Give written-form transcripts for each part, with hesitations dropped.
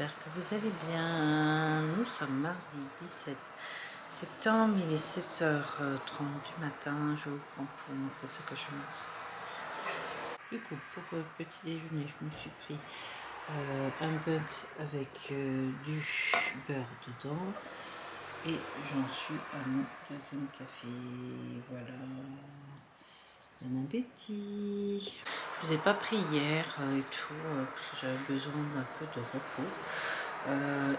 j'espère que vous allez bien. Nous sommes mardi 17 septembre, il est 7h30 du matin. Je vous prends pour vous montrer ce que je mange. Du coup, pour petit déjeuner, je me suis pris un bugs avec du beurre dedans. Et j'en suis à mon deuxième café. Voilà. Bon appétit. Je vous ai pas pris hier et tout, parce que j'avais besoin d'un peu de repos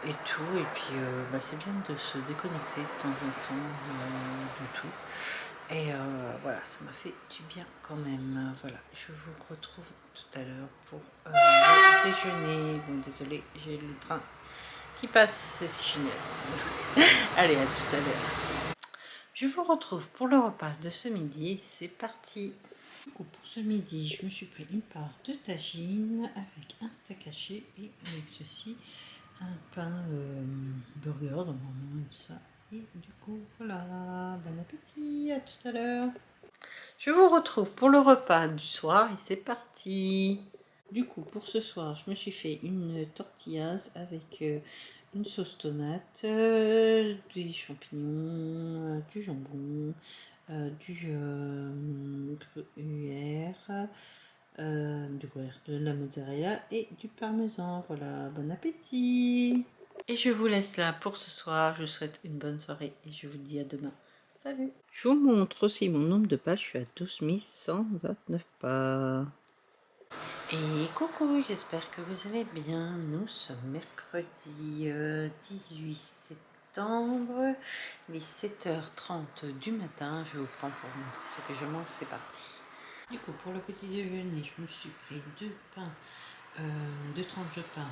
et tout. Et puis c'est bien de se déconnecter de temps en temps de tout. Et voilà, ça m'a fait du bien quand même. Voilà, je vous retrouve tout à l'heure pour le déjeuner. Bon, désolé, j'ai le train qui passe, c'est génial. Allez, à tout à l'heure. Je vous retrouve pour le repas de ce midi. C'est parti. Du coup, pour ce midi, je me suis pris une part de tagine avec un steak haché et avec ceci, un pain burger, normalement ça. Et du coup, voilà, bon appétit, à tout à l'heure. Je vous retrouve pour le repas du soir et c'est parti. Du coup, pour ce soir, je me suis fait une tortillas avec une sauce tomate, des champignons, du jambon, du gruyère, de la mozzarella et du parmesan. Voilà, bon appétit. Et je vous laisse là pour ce soir. Je vous souhaite une bonne soirée et je vous dis à demain. Salut. Je vous montre aussi mon nombre de pas. Je suis à 12 129 pas. Et coucou, j'espère que vous allez bien. Nous sommes mercredi 18 septembre. Il est 7h30 du matin. Je vous prends pour vous montrer ce que je mange. C'est parti. Du coup, pour le petit déjeuner, je me suis pris deux pains, deux tranches de pain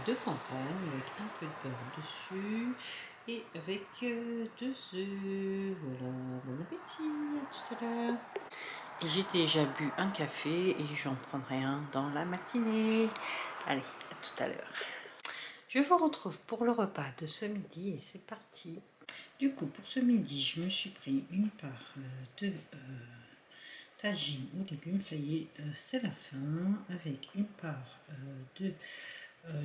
de campagne avec un peu de beurre dessus et avec deux œufs. Voilà, bon appétit, à tout à l'heure. J'ai déjà bu un café et j'en prendrai un dans la matinée. Allez, à tout à l'heure. Je vous retrouve pour le repas de ce midi et c'est parti. Du coup, pour ce midi, je me suis pris une part de tagine aux légumes. Ça y est, c'est la fin. Avec une part de...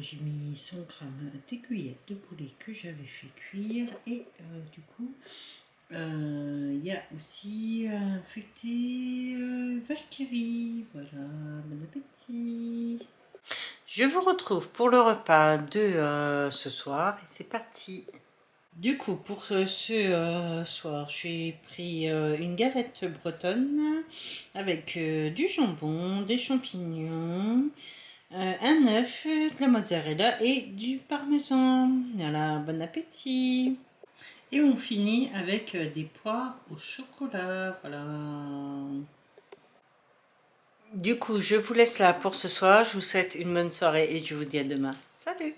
j'ai mis 100 g d'aiguillettes de poulet que j'avais fait cuire. Et du coup... il y a aussi un feuilleté vache qui rit. Voilà, bon appétit. Je vous retrouve pour le repas de ce soir et c'est parti. Du coup, pour ce soir, j'ai pris une galette bretonne avec du jambon, des champignons, un œuf, de la mozzarella et du parmesan. Voilà, bon appétit. Et on finit avec des poires au chocolat, voilà. Du coup, je vous laisse là pour ce soir. Je vous souhaite une bonne soirée et je vous dis à demain. Salut!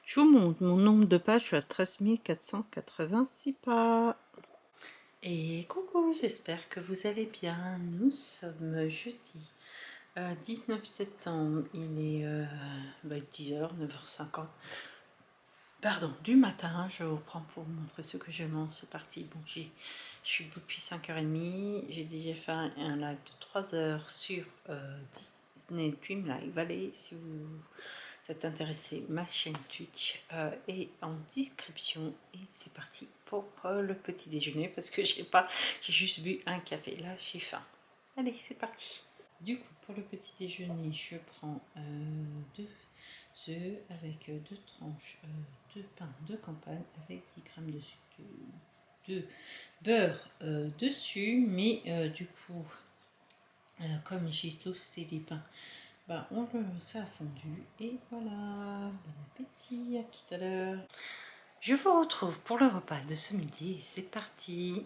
Je vous montre mon nombre de pas. Je suis à 13 486 pas. Et coucou, j'espère que vous allez bien. Nous sommes jeudi 19 septembre. Il est 10h, 9h50. Pardon, du matin, je vous prends pour vous montrer ce que je mange. C'est parti. Bon, je suis debout depuis 5h30. J'ai déjà fait un live de 3 heures sur Disney Dream Live. Allez, si vous êtes intéressé, ma chaîne Twitch est en description. Et c'est parti pour le petit déjeuner parce que j'ai juste bu un café. Là, j'ai faim. Allez, c'est parti. Du coup, pour le petit déjeuner, je prends deux œufs avec deux tranches de pain de campagne avec 10 g de beurre dessus, mais du coup, comme j'ai toasté les pains, ça a fondu et voilà, bon appétit, à tout à l'heure. Je vous retrouve pour le repas de ce midi et c'est parti.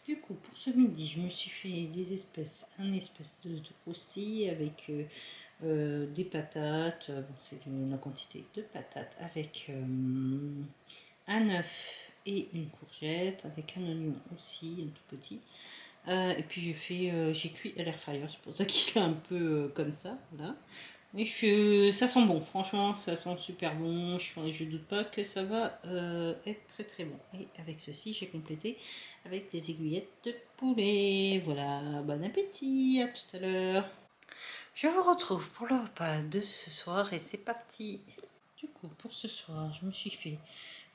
Du coup, pour ce midi, je me suis fait un espèce de croustille avec des patates. C'est la quantité de patates avec un œuf et une courgette, avec un oignon aussi, un tout petit. Et puis j'ai cuit à l'air fryer, c'est pour ça qu'il est un peu comme ça, voilà. Et ça sent bon, franchement, ça sent super bon. Je doute pas que ça va être très très bon. Et avec ceci, j'ai complété avec des aiguillettes de poulet. Voilà, bon appétit, à tout à l'heure. Je vous retrouve pour le repas de ce soir et c'est parti. Du coup, pour ce soir, je me suis fait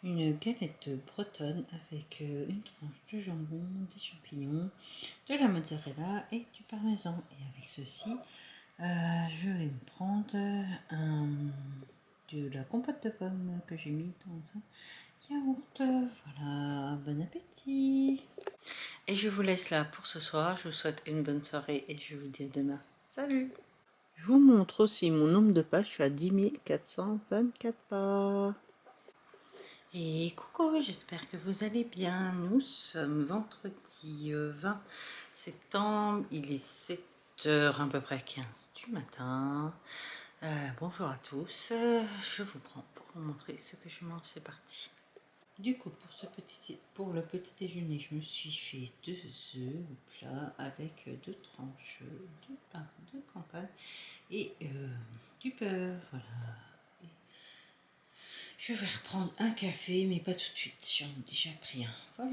une galette bretonne avec une tranche de jambon, des champignons, de la mozzarella et du parmesan. Et avec ceci, je vais me prendre de la compote de pommes que j'ai mis dans un yaourt. Voilà, bon appétit. Et je vous laisse là pour ce soir. Je vous souhaite une bonne soirée et je vous dis à demain. Salut! Je vous montre aussi mon nombre de pas. Je suis à 10 424 pas. Et coucou, j'espère que vous allez bien. Nous sommes vendredi 20 septembre. Il est 7h à peu près 15 du matin. Bonjour à tous. Je vous prends pour vous montrer ce que je mange. C'est parti. Du coup, pour le petit déjeuner, je me suis fait 2 œufs au plat avec 2 tranches de pain de campagne et du beurre. Voilà. Et je vais reprendre un café, mais pas tout de suite. J'en ai déjà pris un. Voilà.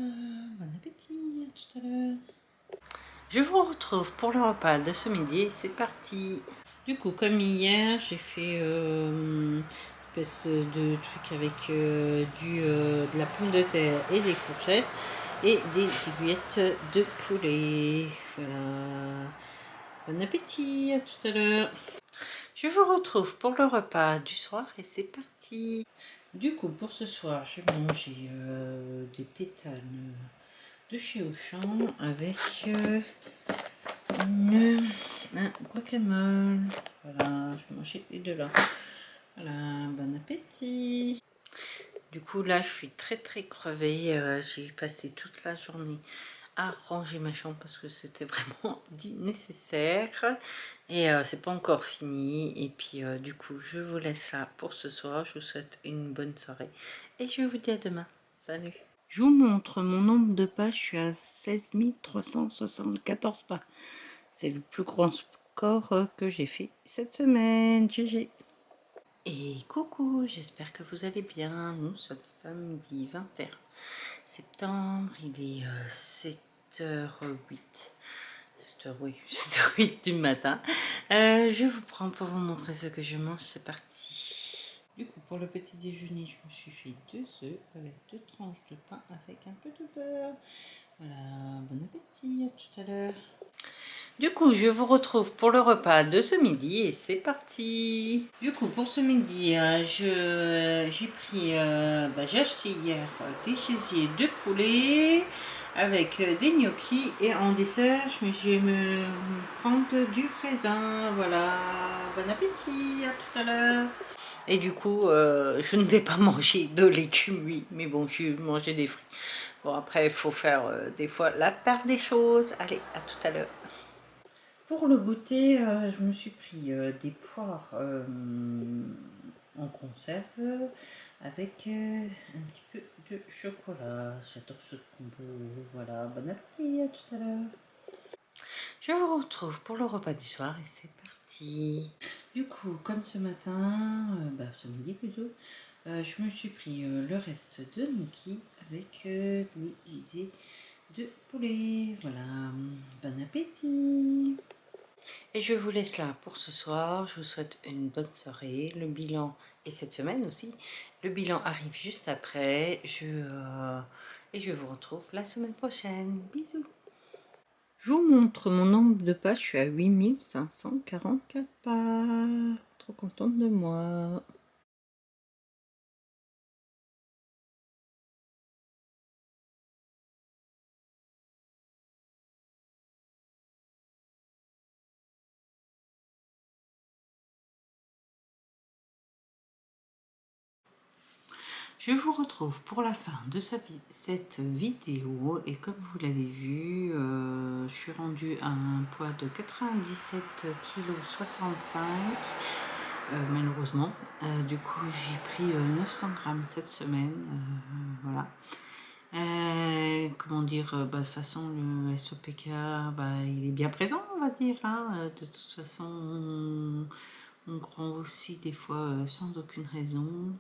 Bon appétit. À tout à l'heure. Je vous retrouve pour le repas de ce midi. C'est parti. Du coup, comme hier, j'ai fait une espèce de truc avec de la pomme de terre et des courgettes et des aiguillettes de poulet. Voilà. Bon appétit, à tout à l'heure. Je vous retrouve pour le repas du soir et c'est parti. Du coup, pour ce soir, j'ai mangé des pétales de chez Auchan avec un guacamole. Voilà, je vais manger les deux là. Voilà, bon appétit. Du coup, là, je suis très crevée. J'ai passé toute la journée à ranger ma chambre parce que c'était vraiment nécessaire. Et c'est pas encore fini. Et puis, du coup, je vous laisse là pour ce soir. Je vous souhaite une bonne soirée. Et je vous dis à demain. Salut. Je vous montre mon nombre de pas. Je suis à 16 374 pas. C'est le plus grand score que j'ai fait cette semaine. GG. Et coucou, j'espère que vous allez bien. Nous sommes samedi 21 septembre. Il est 7h08. 7h, oui, 7h08 du matin. Je vous prends pour vous montrer ce que je mange. C'est parti. Du coup, pour le petit déjeuner, je me suis fait 2 œufs avec 2 tranches de pain avec un peu de beurre. Voilà, bon appétit, à tout à l'heure. Du coup, je vous retrouve pour le repas de ce midi et c'est parti. Du coup, pour ce midi, j'ai acheté hier des gésiers de poulet avec des gnocchis et en dessert, je vais me prendre du raisin. Voilà, bon appétit, à tout à l'heure. Et du coup, je ne vais pas manger de légumes, oui, mais bon, je vais manger des fruits. Bon, après, il faut faire des fois la part des choses. Allez, à tout à l'heure. Pour le goûter, je me suis pris des poires en conserve avec un petit peu de chocolat. J'adore ce combo. Voilà, bon appétit, à tout à l'heure. Je vous retrouve pour le repas du soir et c'est parti. Du coup, comme ce matin, ce midi plutôt, je me suis pris le reste de gnocchi avec des gisets de poulet. Voilà, bon appétit. Et je vous laisse là pour ce soir. Je vous souhaite une bonne soirée. Le bilan, et cette semaine aussi, le bilan arrive juste après. Et je vous retrouve la semaine prochaine. Bisous. Je vous montre mon nombre de pas. Je suis à 8544 pas. Trop contente de moi. Je vous retrouve pour la fin de cette vidéo et comme vous l'avez vu, je suis rendue à un poids de 97,65 kg malheureusement. Du coup j'ai pris 900 grammes cette semaine, voilà. Comment dire, de toute façon le SOPK il est bien présent on va dire, hein. De toute façon on grossit des fois sans aucune raison.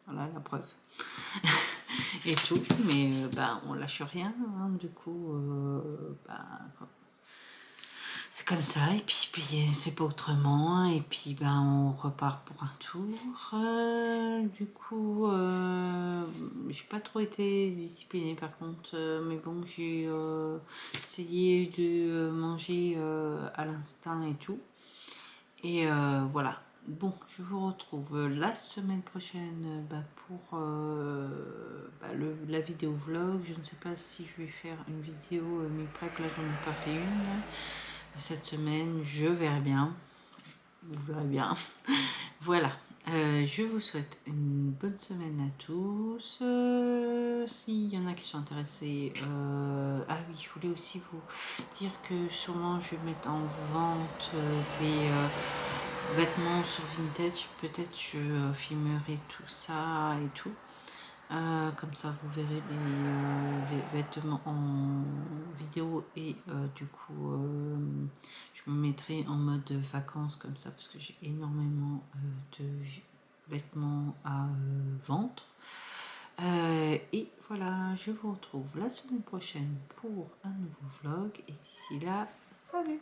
Voilà la preuve. Et tout, mais on lâche rien, hein, du coup, c'est comme ça, et puis c'est pas autrement, et puis ben on repart pour un tour. Du coup, j'ai pas trop été disciplinée par contre, mais bon, j'ai essayé de manger à l'instinct et tout. Et voilà. Bon, je vous retrouve la semaine prochaine pour la vidéo vlog. Je ne sais pas si je vais faire une vidéo meal prep, là j'en ai pas fait une cette semaine, je verrai bien. Vous verrez bien. Voilà. Je vous souhaite une bonne semaine à tous. S'il y en a qui sont intéressés, ah oui, je voulais aussi vous dire que sûrement je vais mettre en vente des vêtements sur Vintage. Peut-être je filmerai tout ça et tout. Comme ça vous verrez les vêtements en vidéo et du coup je me mettrai en mode vacances comme ça parce que j'ai énormément de vêtements à vendre. Et voilà, je vous retrouve la semaine prochaine pour un nouveau vlog et d'ici là, salut!